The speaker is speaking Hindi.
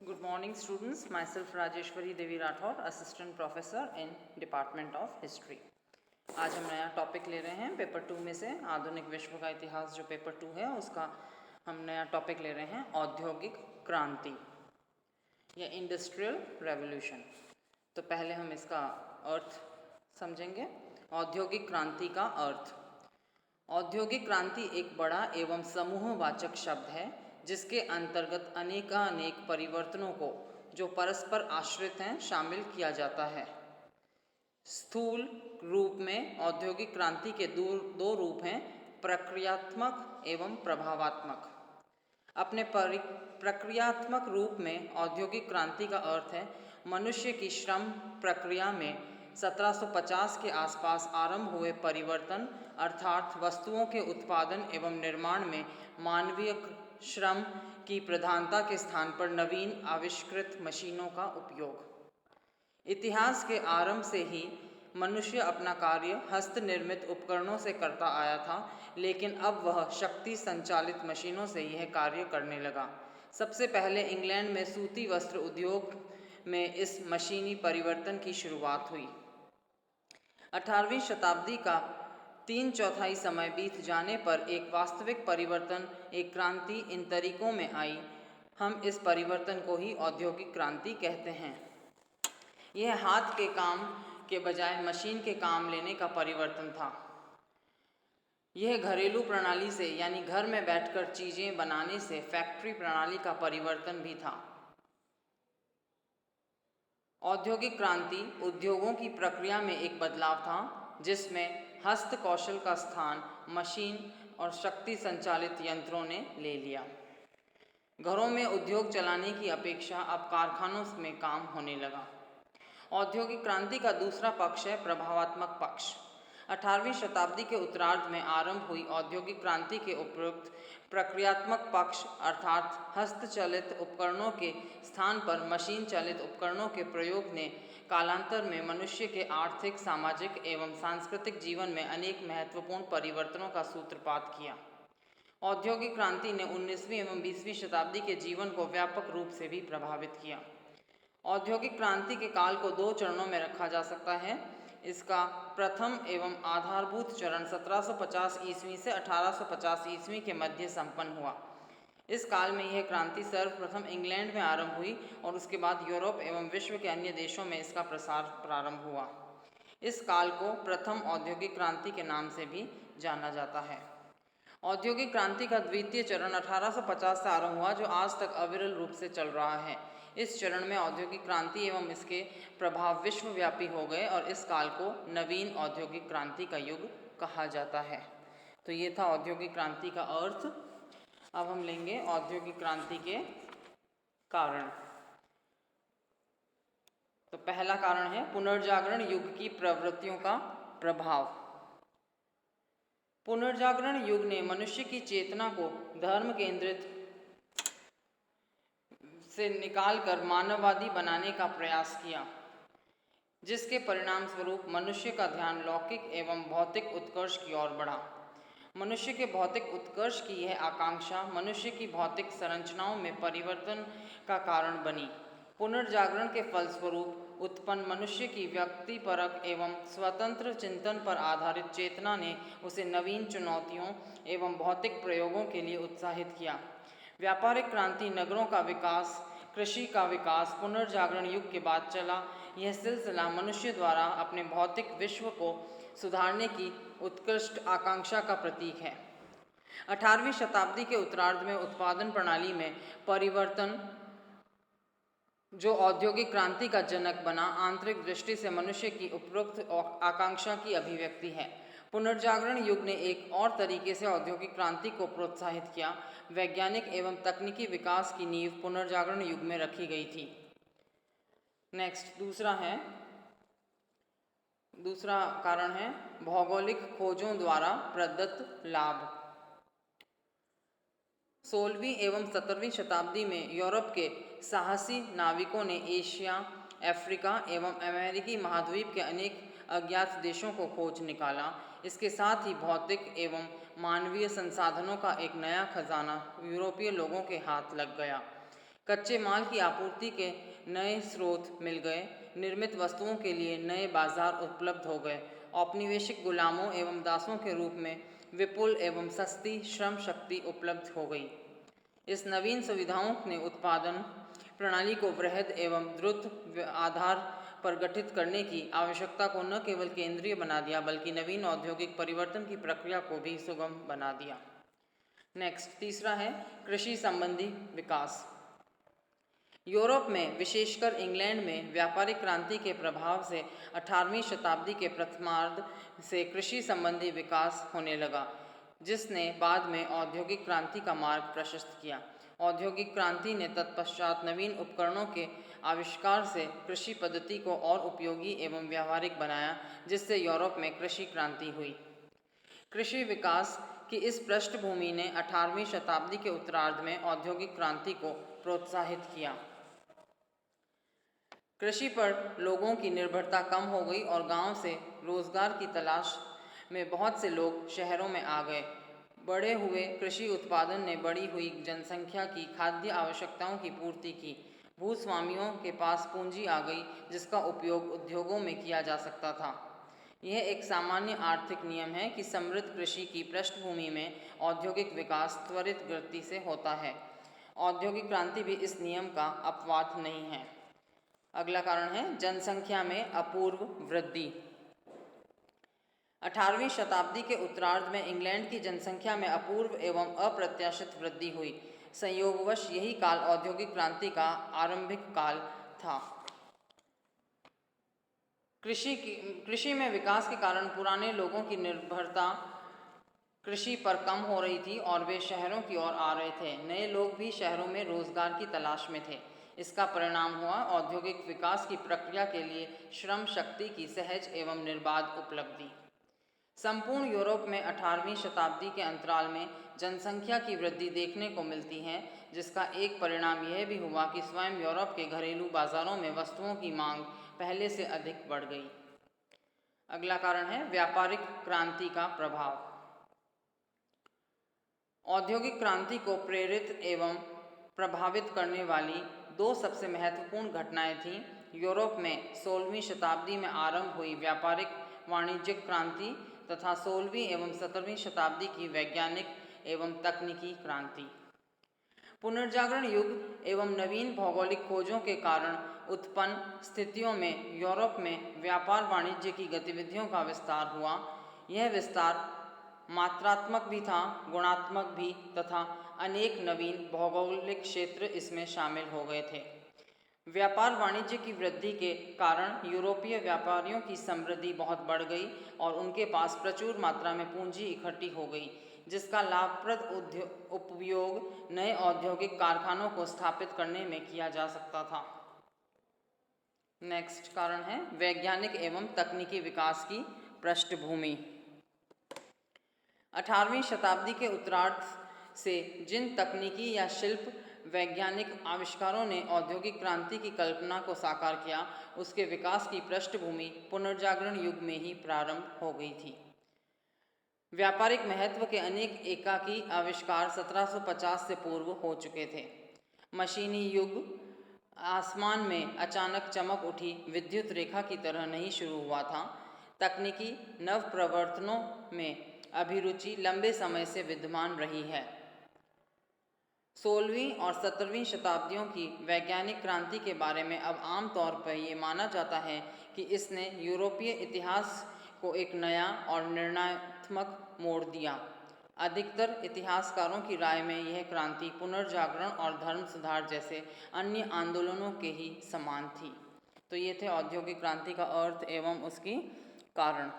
Good morning students, myself Rajeshwari Devi Rathod, Assistant Professor in Department of History। आज हम नया टॉपिक ले रहे हैं पेपर 2 में से आधुनिक विश्व का इतिहास जो पेपर 2 है उसका हम नया टॉपिक ले रहे हैं औद्योगिक क्रांति या इंडस्ट्रियल रेवोल्यूशन। तो पहले हम इसका अर्थ समझेंगे। औद्योगिक क्रांति का अर्थ। औद्योगिक क्रांति एक बड़ा एवं समूहवाचक शब्द है जिसके अंतर्गत अनेकानेक परिवर्तनों को जो परस्पर आश्रित हैं शामिल किया जाता है। स्थूल रूप में औद्योगिक क्रांति के दो रूप हैं, प्रक्रियात्मक एवं प्रभावात्मक। अपने प्रक्रियात्मक रूप में औद्योगिक क्रांति का अर्थ है मनुष्य की श्रम प्रक्रिया में 1750 के आसपास आरंभ हुए परिवर्तन, अर्थात वस्तुओं के उत्पादन एवं निर्माण में मानवीय श्रम की प्रधानता के स्थान पर नवीन आविष्कृत मशीनों का उपयोग। इतिहास के आरंभ से ही मनुष्य अपना कार्य हस्त निर्मित उपकरणों से करता आया था, लेकिन अब वह शक्ति संचालित मशीनों से यह कार्य करने लगा। सबसे पहले इंग्लैंड में सूती वस्त्र उद्योग में इस मशीनी परिवर्तन की शुरुआत हुई। 18वीं शताब्दी का 3/4 समय बीत जाने पर एक वास्तविक परिवर्तन, एक क्रांति इन तरीकों में आई। हम इस परिवर्तन को ही औद्योगिक क्रांति कहते हैं। यह हाथ के काम के बजाय मशीन के काम लेने का परिवर्तन था। यह घरेलू प्रणाली से यानी घर में बैठकर चीज़ें बनाने से फैक्ट्री प्रणाली का परिवर्तन भी था। औद्योगिक क्रांति उद्योगों की प्रक्रिया में एक बदलाव था जिसमें हस्त कौशल का स्थान मशीन और शक्ति संचालित यंत्रों ने ले लिया। घरों में उद्योग चलाने की अपेक्षा अब कारखानों में काम होने लगा। औद्योगिक क्रांति का दूसरा पक्ष है प्रभावात्मक पक्ष। 18वीं शताब्दी के उत्तरार्ध में आरंभ हुई औद्योगिक क्रांति के उपयुक्त प्रक्रियात्मक पक्ष अर्थात हस्तचलित उपकरणों के स्थान पर मशीन चलित उपकरणों के प्रयोग ने कालांतर में मनुष्य के आर्थिक, सामाजिक एवं सांस्कृतिक जीवन में अनेक महत्वपूर्ण परिवर्तनों का सूत्रपात किया। औद्योगिक क्रांति ने 19वीं एवं 20वीं शताब्दी के जीवन को व्यापक रूप से भी प्रभावित किया। औद्योगिक क्रांति के काल को 2 चरणों में रखा जा सकता है। इसका प्रथम एवं आधारभूत चरण 1750 ईस्वी से 1850 ईस्वी के मध्य संपन्न हुआ। इस काल में यह क्रांति सर्वप्रथम इंग्लैंड में आरंभ हुई और उसके बाद यूरोप एवं विश्व के अन्य देशों में इसका प्रसार प्रारंभ हुआ। इस काल को प्रथम औद्योगिक क्रांति के नाम से भी जाना जाता है। औद्योगिक क्रांति का द्वितीय चरण 1850 से आरंभ हुआ जो आज तक अविरल रूप से चल रहा है। इस चरण में औद्योगिक क्रांति एवं इसके प्रभाव विश्वव्यापी हो गए और इस काल को नवीन औद्योगिक क्रांति का युग कहा जाता है। तो ये था औद्योगिक क्रांति का अर्थ। अब हम लेंगे औद्योगिक क्रांति के कारण। तो पहला कारण है पुनर्जागरण युग की प्रवृत्तियों का प्रभाव। पुनर्जागरण युग ने मनुष्य की चेतना को धर्म केंद्रित से निकालकर मानववादी बनाने का प्रयास किया, जिसके परिणाम स्वरूप मनुष्य का ध्यान लौकिक एवं भौतिक उत्कर्ष की ओर बढ़ा। मनुष्य के भौतिक उत्कर्ष की यह आकांक्षा मनुष्य की भौतिक संरचनाओं में परिवर्तन का कारण बनी। पुनर्जागरण के फलस्वरूप उत्पन्न मनुष्य की व्यक्तिपरक एवं स्वतंत्र चिंतन पर आधारित चेतना ने उसे नवीन चुनौतियों एवं भौतिक प्रयोगों के लिए उत्साहित किया। व्यापारिक क्रांति, नगरों का विकास, कृषि का विकास पुनर्जागरण युग के बाद चला। यह सिलसिला मनुष्य द्वारा अपने भौतिक विश्व को सुधारने की उत्कृष्ट आकांक्षा का प्रतीक है। 18वीं शताब्दी के उत्तरार्ध में उत्पादन प्रणाली में परिवर्तन जो औद्योगिक क्रांति का जनक बना, आंतरिक दृष्टि से मनुष्य की उपरोक्त आकांक्षा की अभिव्यक्ति है। पुनर्जागरण युग ने एक और तरीके से औद्योगिक क्रांति को प्रोत्साहित किया। वैज्ञानिक एवं तकनीकी विकास की नींव पुनर्जागरण युग में रखी गई थी। नेक्स्ट दूसरा कारण है भौगोलिक खोजों द्वारा प्रदत्त लाभ। 16वीं एवं 17वीं शताब्दी में यूरोप के साहसी नाविकों ने एशिया, अफ्रीका एवं अमेरिकी महाद्वीप के अनेक अज्ञात देशों को खोज निकाला। इसके साथ ही भौतिक एवं मानवीय संसाधनों का एक नया खजाना यूरोपीय लोगों के हाथ लग गया। कच्चे माल की आपूर्ति के नए स्रोत मिल गए, निर्मित वस्तुओं के लिए नए बाजार उपलब्ध हो गए, औपनिवेशिक गुलामों एवं दासों के रूप में विपुल एवं सस्ती श्रम शक्ति उपलब्ध हो गई। इस नवीन सुविधाओं ने उत्पादन प्रणाली को वृहद एवं द्रुत आधार पर गठित करने की आवश्यकता को न केवल केंद्रीय बना दिया बल्कि नवीन औद्योगिक परिवर्तन की प्रक्रिया को भी सुगम बना दिया। नेक्स्ट, तीसरा है कृषि संबंधी विकास। यूरोप में, विशेषकर इंग्लैंड में व्यापारिक क्रांति के प्रभाव से 18वीं शताब्दी के प्रथमार्ध से कृषि संबंधी विकास होने लगा, जिसने बाद में औद्योगिक क्रांति का मार्ग प्रशस्त किया। औद्योगिक क्रांति ने तत्पश्चात नवीन उपकरणों के आविष्कार से कृषि पद्धति को और उपयोगी एवं व्यावहारिक बनाया, जिससे यूरोप में कृषि क्रांति हुई। कृषि विकास की इस पृष्ठभूमि ने 18वीं शताब्दी के उत्तरार्ध में औद्योगिक क्रांति को प्रोत्साहित किया। कृषि पर लोगों की निर्भरता कम हो गई और गांव से रोजगार की तलाश में बहुत से लोग शहरों में आ गए। बढ़े हुए कृषि उत्पादन ने बढ़ी हुई जनसंख्या की खाद्य आवश्यकताओं की पूर्ति की। भूस्वामियों के पास पूंजी आ गई, जिसका उपयोग उद्योगों में किया जा सकता था। यह एक सामान्य आर्थिक नियम है कि समृद्ध कृषि की पृष्ठभूमि में औद्योगिक विकास त्वरित गति से होता है। औद्योगिक क्रांति भी इस नियम का अपवाद नहीं है। अगला कारण है जनसंख्या में अपूर्व वृद्धि। 18वीं शताब्दी के उत्तरार्ध में इंग्लैंड की जनसंख्या में अपूर्व एवं अप्रत्याशित वृद्धि हुई। संयोगवश यही काल औद्योगिक क्रांति का आरंभिक काल था। कृषि में विकास के कारण पुराने लोगों की निर्भरता कृषि पर कम हो रही थी और वे शहरों की ओर आ रहे थे। नए लोग भी शहरों में रोजगार की तलाश में थे। इसका परिणाम हुआ औद्योगिक विकास की प्रक्रिया के लिए श्रम शक्ति की सहज एवं निर्बाध उपलब्धि। संपूर्ण यूरोप में 18वीं शताब्दी के अंतराल में जनसंख्या की वृद्धि देखने को मिलती है, जिसका एक परिणाम यह भी हुआ कि स्वयं यूरोप के घरेलू बाजारों में वस्तुओं की मांग पहले से अधिक बढ़ गई। अगला कारण है व्यापारिक क्रांति का प्रभाव। औद्योगिक क्रांति को प्रेरित एवं प्रभावित करने वाली दो सबसे महत्वपूर्ण घटनाएं थीं। यूरोप में 16वीं शताब्दी में आरंभ हुई व्यापारिक वाणिज्यिक क्रांति तथा 16वीं एवं 17वीं शताब्दी की वैज्ञानिक एवं तकनीकी क्रांति। पुनर्जागरण युग एवं नवीन भौगोलिक खोजों के कारण उत्पन्न स्थितियों में यूरोप में व्यापार वाणिज्य की गतिविधियों का विस्तार हुआ। यह विस्तार मात्रात्मक भी था, गुणात्मक भी, तथा अनेक नवीन भौगोलिक क्षेत्र इसमें शामिल हो गए थे। व्यापार वाणिज्य की वृद्धि के कारण यूरोपीय व्यापारियों की समृद्धि बहुत बढ़ गई और उनके पास प्रचुर मात्रा में पूंजी इकट्ठी हो गई, जिसका लाभप्रद उपयोग नए औद्योगिक कारखानों को स्थापित करने में किया जा सकता था। नेक्स्ट कारण है वैज्ञानिक एवं तकनीकी विकास की पृष्ठभूमि। 18वीं शताब्दी के उत्तरार्ध से जिन तकनीकी या शिल्प वैज्ञानिक आविष्कारों ने औद्योगिक क्रांति की कल्पना को साकार किया, उसके विकास की पृष्ठभूमि पुनर्जागरण युग में ही प्रारंभ हो गई थी। व्यापारिक महत्व के अनेक एकाकी आविष्कार 1750 से पूर्व हो चुके थे। मशीनी युग आसमान में अचानक चमक उठी विद्युत रेखा की तरह नहीं शुरू हुआ था। तकनीकी नव प्रवर्तनों में अभिरुचि लंबे समय से विद्यमान रही है। 16वीं और 17वीं शताब्दियों की वैज्ञानिक क्रांति के बारे में अब आम तौर पर ये माना जाता है कि इसने यूरोपीय इतिहास को एक नया और निर्णयात्मक मोड़ दिया। अधिकतर इतिहासकारों की राय में यह क्रांति पुनर्जागरण और धर्म सुधार जैसे अन्य आंदोलनों के ही समान थी। तो ये थे औद्योगिक क्रांति का अर्थ एवं उसकी कारण।